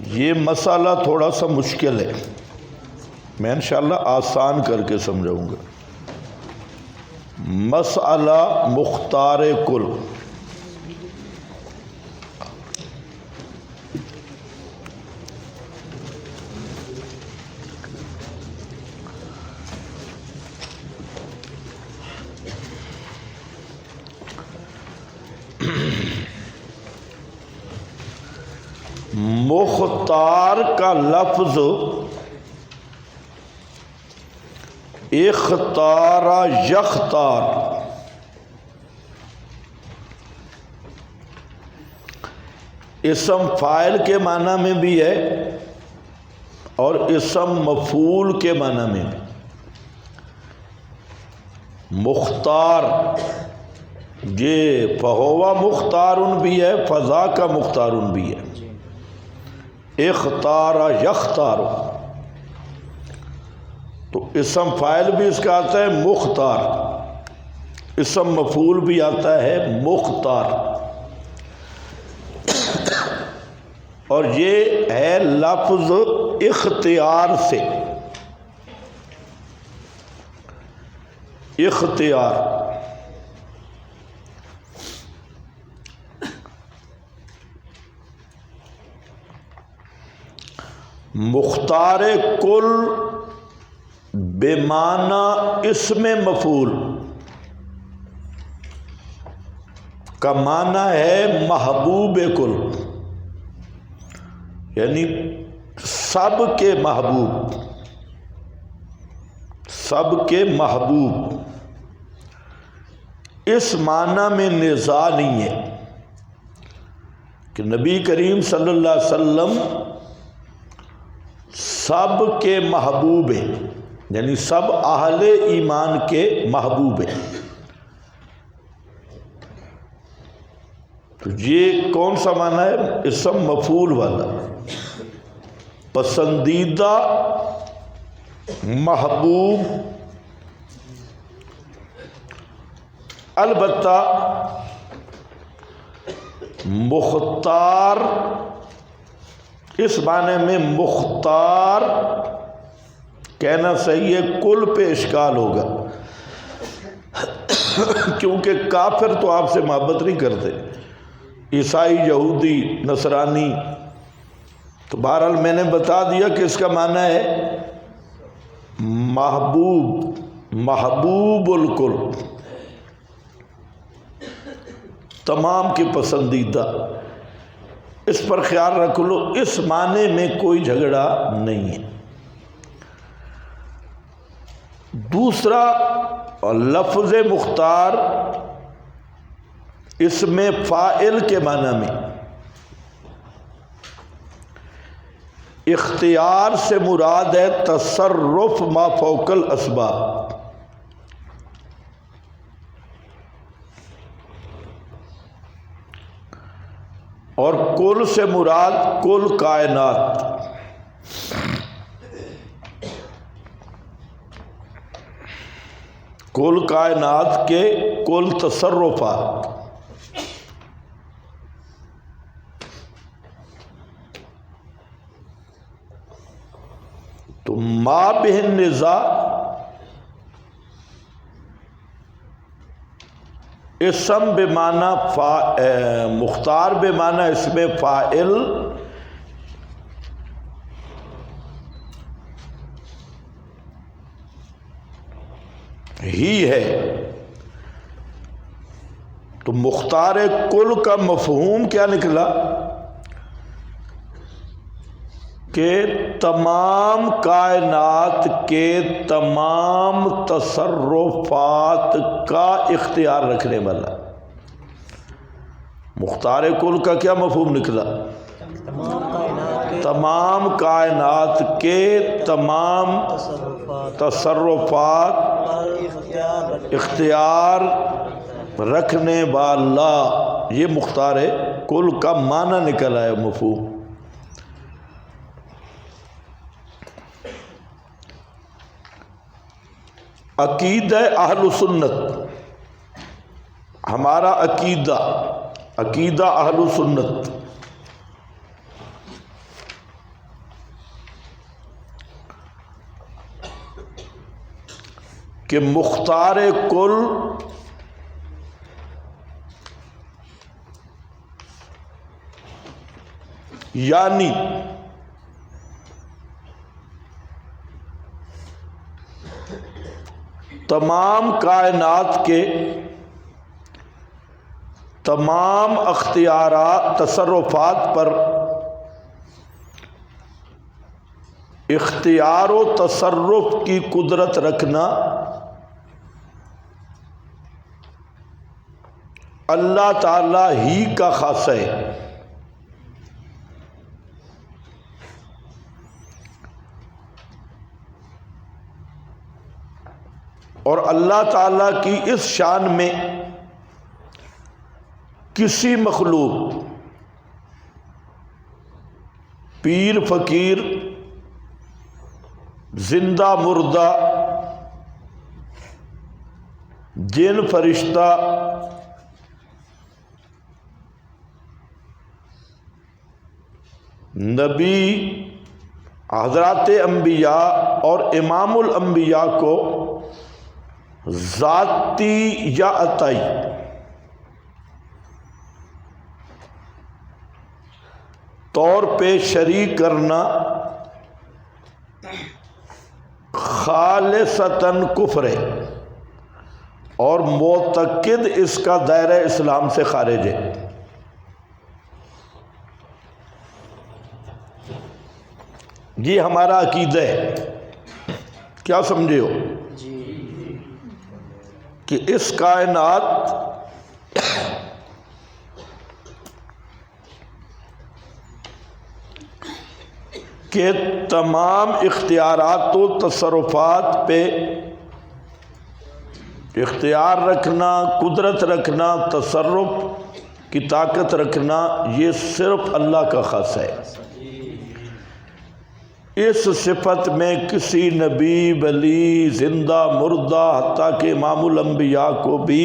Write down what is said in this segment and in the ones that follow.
یہ مسئلہ تھوڑا سا مشکل ہے، میں انشاءاللہ آسان کر کے سمجھاؤں گا۔ مسئلہ مختار کل، مختار کا لفظ اختار یختار، اسم فاعل کے معنی میں بھی ہے اور اسم مفعول کے معنی میں بھی۔ مختار یہ فہوا مختارن بھی ہے، فضا کا مختارن بھی ہے۔ اختار یختار، تو اسم فاعل بھی اس کا آتا ہے مختار، اسم مفعول بھی آتا ہے مختار، اور یہ ہے لفظ اختیار سے۔ اختیار مختار کل بمعنی اسم مفعول کا معنی ہے محبوب کل، یعنی سب کے محبوب، سب کے محبوب۔ اس معنی میں نزاع نہیں ہے کہ نبی کریم صلی اللہ علیہ وسلم سب کے محبوب ہیں، یعنی سب اہل ایمان کے محبوب ہیں۔ تو یہ کون سا معنی ہے؟ اسم مفعول والا، پسندیدہ، محبوب۔ البتہ مختار اس معنی میں مختار کہنا صحیح ہے، کل پہ اشکال ہوگا، کیونکہ کافر تو آپ سے محبت نہیں کرتے، عیسائی، یہودی، نصرانی۔ تو بہرحال میں نے بتا دیا کہ اس کا معنی ہے محبوب، محبوب الکل، تمام کے پسندیدہ۔ اس پر خیال رکھ لو، اس معنی میں کوئی جھگڑا نہیں ہے۔ دوسرا لفظ مختار اس میں فاعل کے معنی میں، اختیار سے مراد ہے تصرف ما فوق الاسباب، اور کل سے مراد کل کائنات۔ کل کائنات کے کل تصرفات۔ تو ما بہ النزاع اسم بمعنی مختار بمعنی اسم فاعل ہی ہے۔ تو مختار کل کا مفہوم کیا نکلا کہ تمام کائنات کے تمام تصرفات کا اختیار رکھنے والا۔ مختار کل کا کیا مفہوم نکلا؟ تمام کائنات کے تمام تصرفات اختیار رکھنے والا، یہ مختار کل کا معنی نکلا ہے، مفہوم۔ عقیدہ اہل سنت، ہمارا عقیدہ اہل سنت کہ مختار کل یعنی تمام کائنات کے تمام اختیارات تصرفات پر اختیار و تصرف کی قدرت رکھنا اللہ تعالی ہی کا خاصہ ہے۔ اور اللہ تعالی کی اس شان میں کسی مخلوق، پیر فقیر، زندہ مردہ، جن فرشتہ، نبی، حضرات انبیاء اور امام الانبیاء کو ذاتی یا عطائی طور پہ شریک کرنا خالصتاً کفر ہے اور معتقد اس کا دائرہ اسلام سے خارج ہے۔ یہ ہمارا عقیدہ ہے، کیا سمجھے ہو؟ کہ اس کائنات کے تمام اختیارات و تصرفات پہ اختیار رکھنا، قدرت رکھنا، تصرف کی طاقت رکھنا، یہ صرف اللہ کا خاصہ ہے۔ اس صفت میں کسی نبی، ولی، زندہ مردہ، حتیٰ کہ امام الانبیاء کو بھی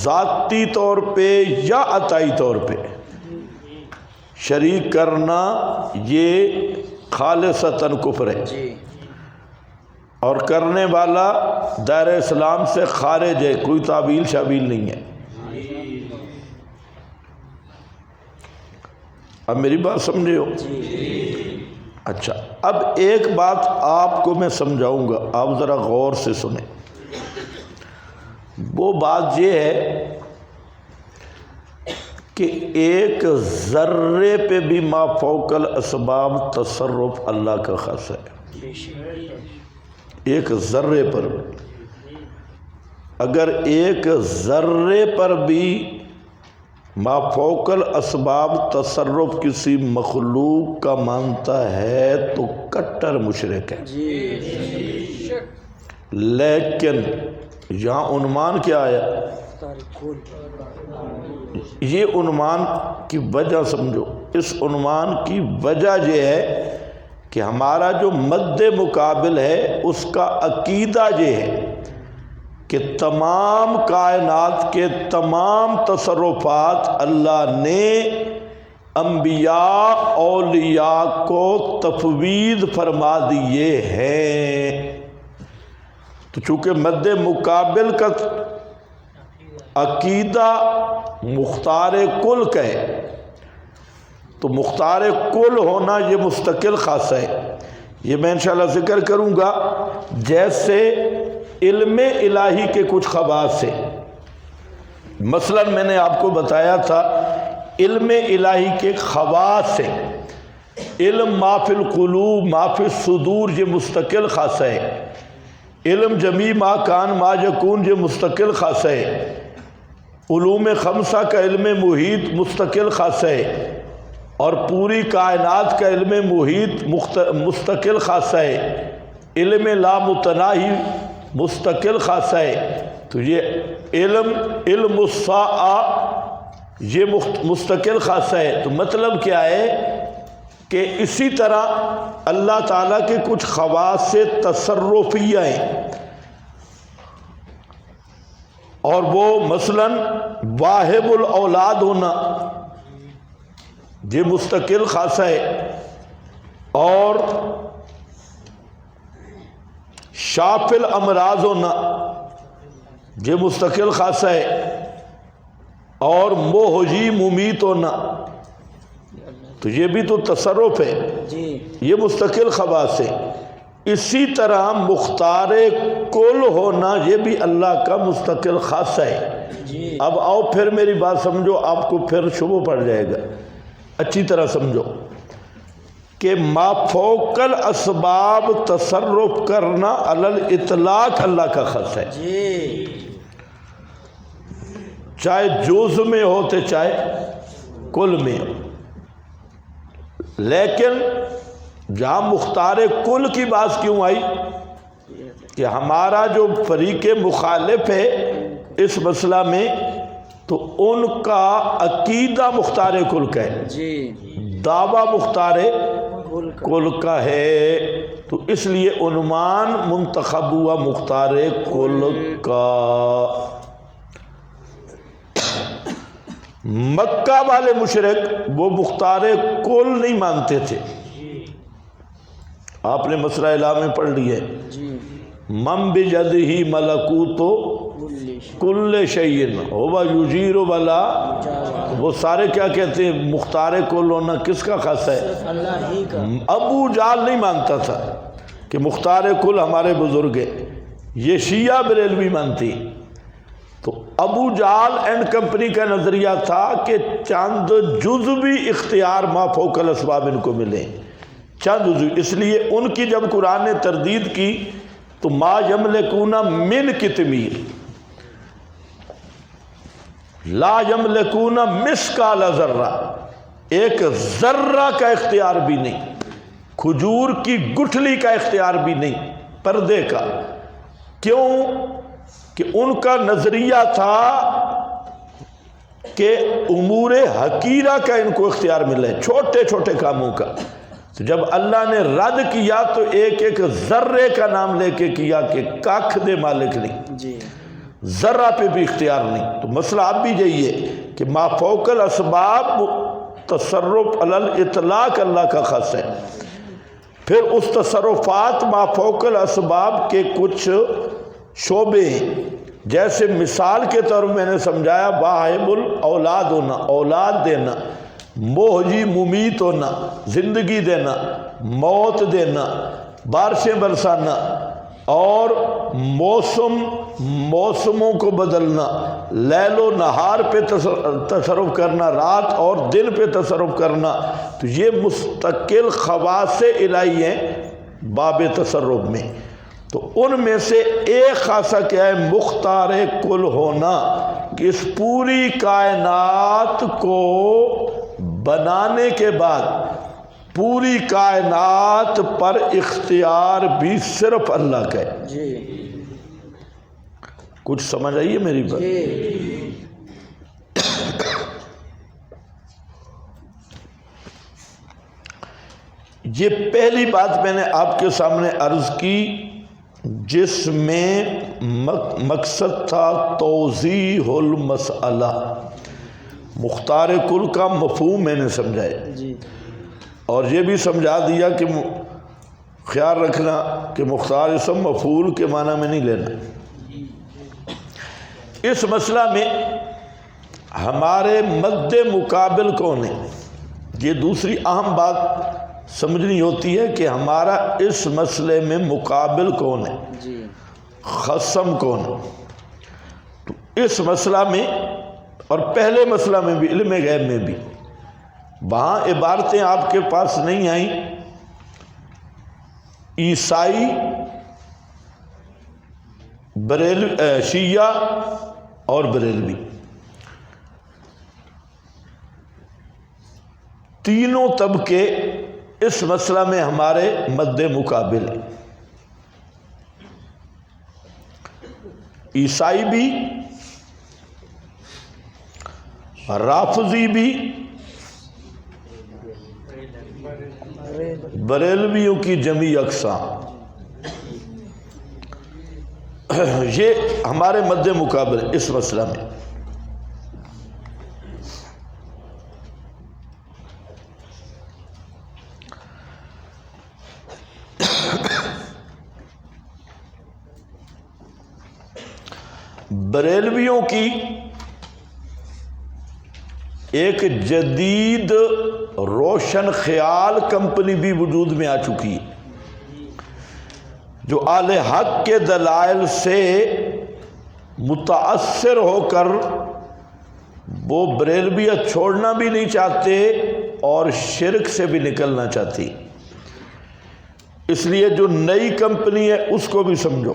ذاتی طور پہ یا عطائی طور پہ شریک کرنا یہ خالصتاً کفر ہے، اور کرنے والا دائرہ اسلام سے خارج ہے، کوئی تعویل شابیل نہیں ہے۔ اب میری بات سمجھے ہو؟ اچھا، اب ایک بات آپ کو میں سمجھاؤں گا، آپ ذرا غور سے سنیں۔ وہ بات یہ ہے کہ ایک ذرے پہ بھی ما فوق الاسباب تصرف اللہ کا خاص ہے۔ ایک ذرے پر، اگر ایک ذرے پر بھی ما فوق الاسباب تصرف کسی مخلوق کا مانتا ہے تو کٹر مشرک ہے۔ لیکن یہاں عنوان کیا آیا؟ یہ عنوان کی وجہ سمجھو، اس عنوان کی وجہ یہ ہے کہ ہمارا جو مد مقابل ہے اس کا عقیدہ یہ ہے کہ تمام کائنات کے تمام تصرفات اللہ نے انبیاء اولیاء کو تفویض فرما دیے ہیں۔ تو چونکہ مد مقابل کا عقیدہ مختار کل کا ہے، تو مختار کل ہونا یہ مستقل خاصہ ہے۔ یہ میں انشاءاللہ ذکر کروں گا۔ جیسے علم الہی کے کچھ خواص ہیں، مثلا میں نے آپ کو بتایا تھا علم الہی کے خواص ہیں۔ علم ما فی القلوب ما فی الصدور یہ مستقل خاصہ ہے۔ علم جمیع ما کان ما یکون یہ مستقل خاصہ ہے۔ علوم خمسہ کا علم محیط مستقل خاصہ ہے، اور پوری کائنات کا علم محیط مستقل خاصہ ہے۔ علم لامتناہی مستقل خاصہ ہے۔ تو یہ علم الساعہ یہ مستقل خاصہ ہے۔ تو مطلب کیا ہے کہ اسی طرح اللہ تعالیٰ کے کچھ خواص تصرفیہ ہیں، اور وہ مثلا واہب الاولاد ہونا یہ مستقل خاصہ ہے، اور شافل امراض ہونا یہ مستقل خاصہ ہے، اور محیی ممیت ہونا تو یہ بھی تو تصرف ہے، یہ مستقل خواص ہے۔ اسی طرح مختار کل ہونا یہ بھی اللہ کا مستقل خاصہ ہے۔ اب آؤ پھر میری بات سمجھو، آپ کو پھر شبہ پڑ جائے گا، اچھی طرح سمجھو کہ ما فوق الاسباب تصرف کرنا علی الاطلاق اللہ کا خاصہ ہے، چاہے جز میں ہوتے چاہے کل میں ہو۔ لیکن جہاں مختار کل کی بات کیوں آئی کہ ہمارا جو فریق مخالف ہے اس مسئلہ میں تو ان کا عقیدہ مختار کل کا ہے، دعویٰ مختار کل کا ہے، تو اس لیے عنوان منتخب ہوا مختار کل کا۔ مکہ والے مشرک وہ مختار کل نہیں مانتے تھے، آپ نے مسئلہ الہ میں پڑھ لی ہے، من بیدہ ملکوت کل شیء ہوا یجیر ولا، وہ سارے کیا کہتے ہیں مختار کل ہونا کس کا خاصہ ہے؟ اللہ ہی کا۔ ابو جہل نہیں مانتا تھا کہ مختار کل ہمارے بزرگ ہیں، یہ شیعہ بریلوی مانتی، تو ابو جہل اینڈ کمپنی کا نظریہ تھا کہ چند جزوی اختیار ما فوق الاسباب ان کو ملے، چند جزوی، اس لیے ان کی جب قرآن نے تردید کی تو ما یملکون من قطمیر لا یملکون مثقال ذرہ، ایک ذرہ کا اختیار بھی نہیں، کھجور کی گٹھلی کا اختیار بھی نہیں پردے کا۔ کیوں؟ کہ ان کا نظریہ تھا کہ امور حقیرہ کا ان کو اختیار ملا ہے، چھوٹے چھوٹے کاموں کا۔ تو جب اللہ نے رد کیا تو ایک ایک ذرے کا نام لے کے کیا کہ کاکھ دے مالک نہیں، ذرہ پہ بھی اختیار نہیں۔ تو مسئلہ اب بھی یہی ہے کہ ما فوق الاسباب تصرف علی الاطلاق اللہ کا خاص ہے۔ پھر اس تصرفات ما فوق الاسباب کے کچھ شعبے ہیں، جیسے مثال کے طور میں نے سمجھایا واہب الاولاد ہونا، اولاد دینا، محیی ممیت ہونا، زندگی دینا، موت دینا، بارشیں برسانا، اور موسموں کو بدلنا، لیل و نہار پہ تصرف کرنا، رات اور دن پہ تصرف کرنا، تو یہ مستقل خواص الہی ہیں باب تصرف میں۔ تو ان میں سے ایک خاصہ کیا ہے؟ مختار کل ہونا، کہ اس پوری کائنات کو بنانے کے بعد پوری کائنات پر اختیار بھی صرف اللہ کا ہے۔ کچھ سمجھ آئیے میری بات؟ یہ پہلی بات میں نے آپ کے سامنے عرض کی جس میں مقصد تھا توضیح المسئلہ، مختار کل کا مفہوم میں نے سمجھایا، اور یہ بھی سمجھا دیا کہ خیال رکھنا کہ مختار اسم مفعول کے معنی میں نہیں لینا۔ اس مسئلہ میں ہمارے مد مقابل کون ہے، یہ دوسری اہم بات سمجھنی ہوتی ہے کہ ہمارا اس مسئلے میں مقابل کون ہے، خصم کون ہے۔ تو اس مسئلہ میں اور پہلے مسئلہ میں بھی، علم غیب میں بھی، وہاں عبارتیں آپ کے پاس نہیں آئیں، عیسائی، شیعہ اور بریلوی، تینوں طبقے اس مسئلہ میں ہمارے مد مقابل ہیں۔ عیسائی بھی، رافضی بھی، بریلویوں کی جمعی اقسام، یہ ہمارے مد مقابل اس مسئلہ میں۔ بریلویوں کی ایک جدید روشن خیال کمپنی بھی وجود میں آ چکی ہے جو اہل حق کے دلائل سے متاثر ہو کر وہ بریلویت چھوڑنا بھی نہیں چاہتے اور شرک سے بھی نکلنا چاہتی. اس لیے جو نئی کمپنی ہے اس کو بھی سمجھو.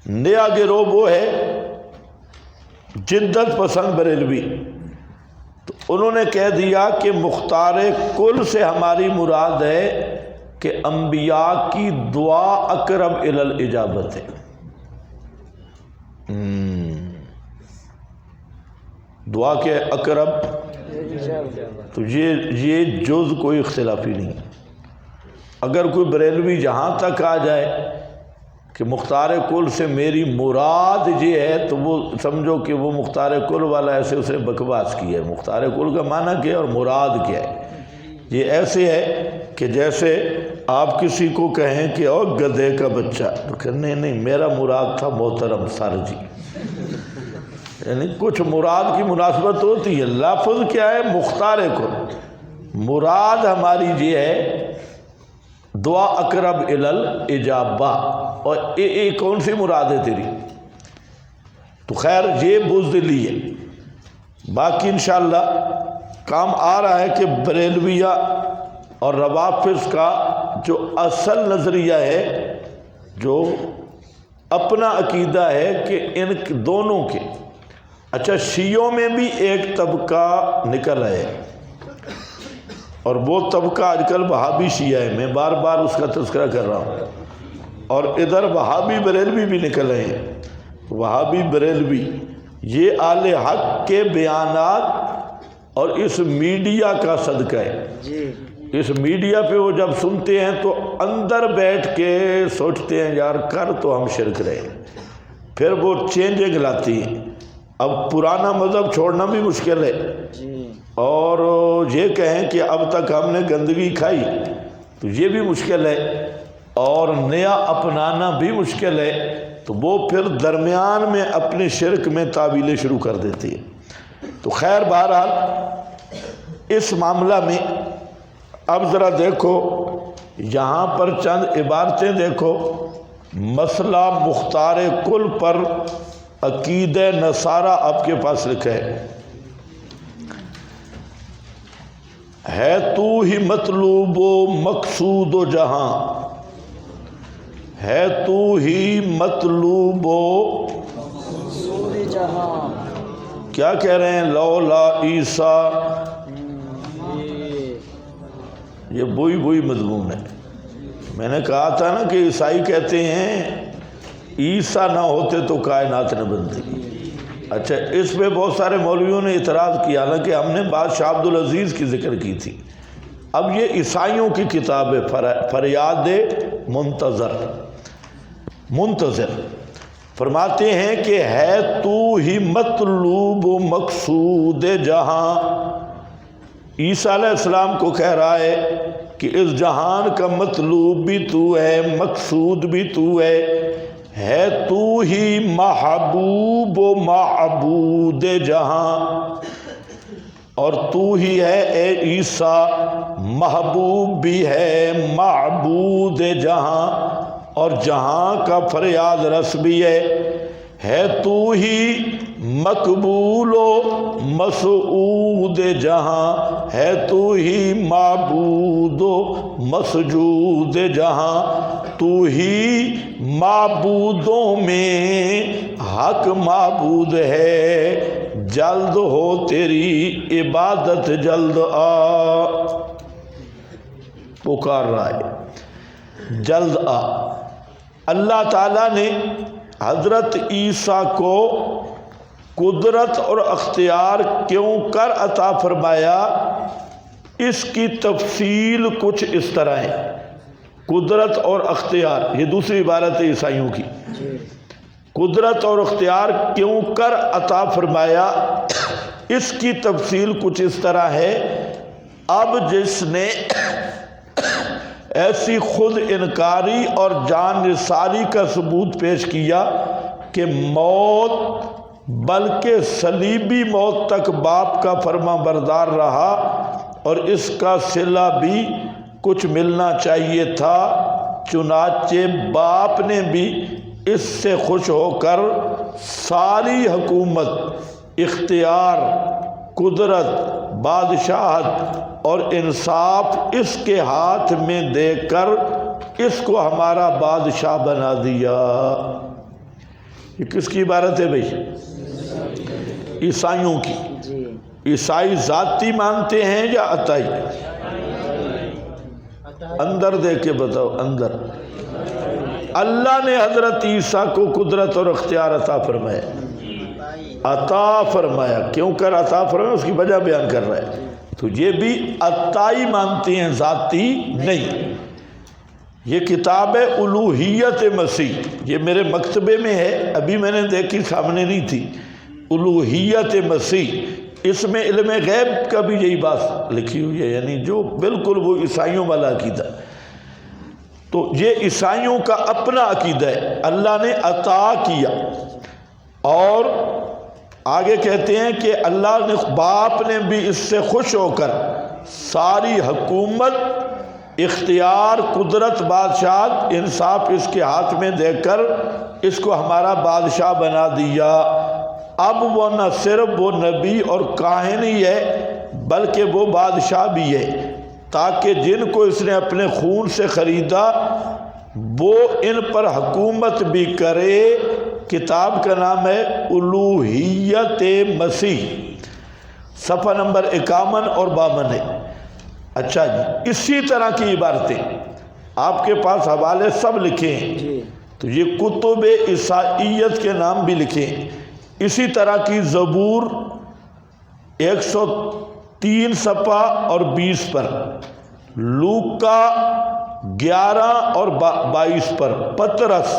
نیا گروہ وہ ہے جدت پسند بریلوی. تو انہوں نے کہہ دیا کہ مختار کل سے ہماری مراد ہے کہ انبیاء کی دعا اقرب الی الاجابت ہے. دعا کے اقرب، تو یہ جز کوئی اختلافی نہیں. اگر کوئی بریلوی جہاں تک آ جائے کہ مختار کل سے میری مراد یہ ہے تو وہ سمجھو کہ وہ مختار کل والا ایسے اس نے بکواس کی ہے. مختار کل کا معنی کیا ہے اور مراد کیا ہے؟ یہ ایسے ہے کہ جیسے آپ کسی کو کہیں کہ او گدھے کا بچہ، تو کہ نہیں میرا مراد تھا محترم سر جی. یعنی کچھ مراد کی مناسبت ہوتی ہے. لفظ کیا ہے؟ مختار کل. مراد ہماری یہ ہے دعا اقرب الی الاجابہ. اور یہ کون سی مراد ہے تیری؟ تو خیر یہ بزدلی ہے. باقی انشاءاللہ کام آ رہا ہے کہ بریلویہ اور روافظ کا جو اصل نظریہ ہے، جو اپنا عقیدہ ہے کہ ان دونوں کے، اچھا شیعوں میں بھی ایک طبقہ نکل ہے اور وہ طبقہ آج کل وہابی شیعہ ہے. میں بار بار اس کا تذکرہ کر رہا ہوں. اور ادھر وہابی بریلوی بھی نکل رہے ہیں. وہابی بریلوی یہ اہل حق کے بیانات اور اس میڈیا کا صدقہ ہے. اس میڈیا پہ وہ جب سنتے ہیں تو اندر بیٹھ کے سوچتے ہیں یار کر تو ہم شرک رہے ہیں. پھر وہ چینجنگ لاتی ہیں. اب پرانا مذہب چھوڑنا بھی مشکل ہے اور یہ کہیں کہ اب تک ہم نے گندگی کھائی تو یہ بھی مشکل ہے، اور نیا اپنانا بھی مشکل ہے. تو وہ پھر درمیان میں اپنے شرک میں تعویلیں شروع کر دیتی ہے. تو خیر بہرحال اس معاملہ میں اب ذرا دیکھو یہاں پر چند عبارتیں دیکھو. مسئلہ مختار کل پر عقیدہ نصارہ آپ کے پاس لکھا ہے تو ہی مطلوب و مقصود و جہاں، ہے تو ہی مطلوب و مقصود جہاں. کیا کہہ رہے ہیں؟ لولا عیسیٰ. یہ وہی مضمون ہے. میں نے کہا تھا نا کہ عیسائی کہتے ہیں عیسیٰ نہ ہوتے تو کائنات نہ بنتی. اچھا اس پہ بہت سارے مولویوں نے اعتراض کیا، حالانکہ ہم نے بادشاہ عبدالعزیز کی ذکر کی تھی. اب یہ عیسائیوں کی کتاب ہے فریاد منتظر. فرماتے ہیں کہ ہے تو ہی مطلوب و مقصود جہاں. عیسیٰ علیہ السلام کو کہہ رہا ہے کہ اس جہان کا مطلوب بھی تو ہے، مقصود بھی تو ہے تو ہی محبوب و معبود جہاں. اور تو ہی ہے اے عیسیٰ محبوب بھی ہے، معبود جہاں، اور جہاں کا فریاد رس بھی ہے تو ہی مقبول و مسعود جہاں، ہے تو ہی معبود و مسجود جہاں. تو ہی معبودوں میں حق معبود ہے، جلد ہو تیری عبادت جلد آ. پکار رہا ہے جلد آ. اللہ تعالیٰ نے حضرت عیسیٰ کو قدرت اور اختیار کیوں کر عطا فرمایا، اس کی تفصیل کچھ اس طرح ہے. قدرت اور اختیار، یہ دوسری عبارت ہے عیسائیوں کی. قدرت اور اختیار کیوں کر عطا فرمایا، اس کی تفصیل کچھ اس طرح ہے. اب جس نے ایسی خود انکاری اور جان نثاری کا ثبوت پیش کیا کہ موت بلکہ صلیبی موت تک باپ کا فرما بردار رہا اور اس کا صلہ بھی کچھ ملنا چاہیے تھا، چنانچہ باپ نے بھی اس سے خوش ہو کر ساری حکومت، اختیار، قدرت، بادشاہت اور انصاف اس کے ہاتھ میں دے کر اس کو ہمارا بادشاہ بنا دیا۔ یہ کس کی عبارت ہے بھائی؟ عیسائیوں کی۔ عیسائی ذاتی مانتے ہیں یا عطائی؟ اندر دیکھ کے بتاؤ، اندر۔ اللہ نے حضرت عیسیٰ کو قدرت اور اختیار عطا فرمایا، عطا فرمایا۔ کیوں کر عطا فرمایا اس کی وجہ بیان کر رہا ہے۔ تو یہ بھی عطائی مانتے ہیں، ذاتی نہیں۔ یہ کتاب ہے الوہیت مسیح، یہ میرے مکتبے میں ہے، ابھی میں نے دیکھی، سامنے نہیں تھی۔ الوہیت مسیح، اس میں علم غیب کا بھی یہی بات لکھی ہوئی ہے، یعنی جو بالکل وہ عیسائیوں والا عقیدہ۔ تو یہ عیسائیوں کا اپنا عقیدہ ہے، اللہ نے عطا کیا۔ اور آگے کہتے ہیں کہ اللہ نے، باپ نے بھی اس سے خوش ہو کر ساری حکومت، اختیار، قدرت، بادشاہت، انصاف اس کے ہاتھ میں دے کر اس کو ہمارا بادشاہ بنا دیا۔ اب وہ نہ صرف وہ نبی اور کاہن ہی ہے بلکہ وہ بادشاہ بھی ہے، تاکہ جن کو اس نے اپنے خون سے خریدا وہ ان پر حکومت بھی کرے۔ کتاب کا نام ہے الوہیت مسیح، صفحہ نمبر 51 اور 52 ہے۔ اچھا جی، اسی طرح کی عبارتیں آپ کے پاس حوالے سب لکھے ہیں، تو یہ کتب عیسائیت کے نام بھی لکھے ہیں۔ اسی طرح کی زبور 103 صفحہ اور 20 پر، لوکا 11 اور 22 پر، پطرس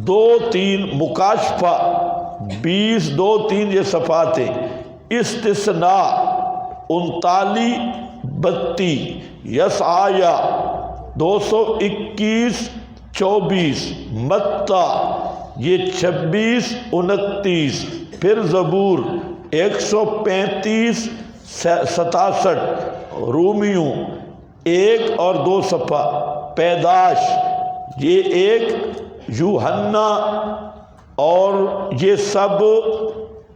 2-3، مکاشفہ 20-2-3 یہ صفحات ہیں، استثناء 39-32، یسعیا 221-24، متی یہ 26-29، پھر زبور 135-67، رومیوں 1 اور 2 صفحہ، پیدائش یہ 1، یوحنا، اور یہ سب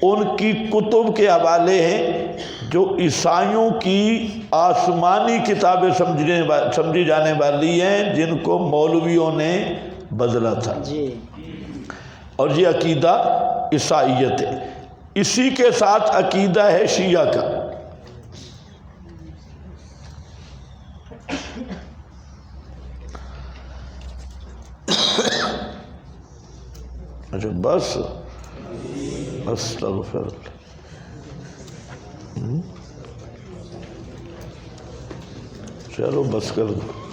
ان کی کتب کے حوالے ہیں جو عیسائیوں کی آسمانی کتابیں سمجھی جانے والی ہیں، جن کو مولویوں نے بدلا تھا۔ اور یہ عقیدہ عیسائیت ہے۔ اسی کے ساتھ عقیدہ ہے شیعہ کا۔ اچھا بس، استغفر اللہ، چلو بس کر دو۔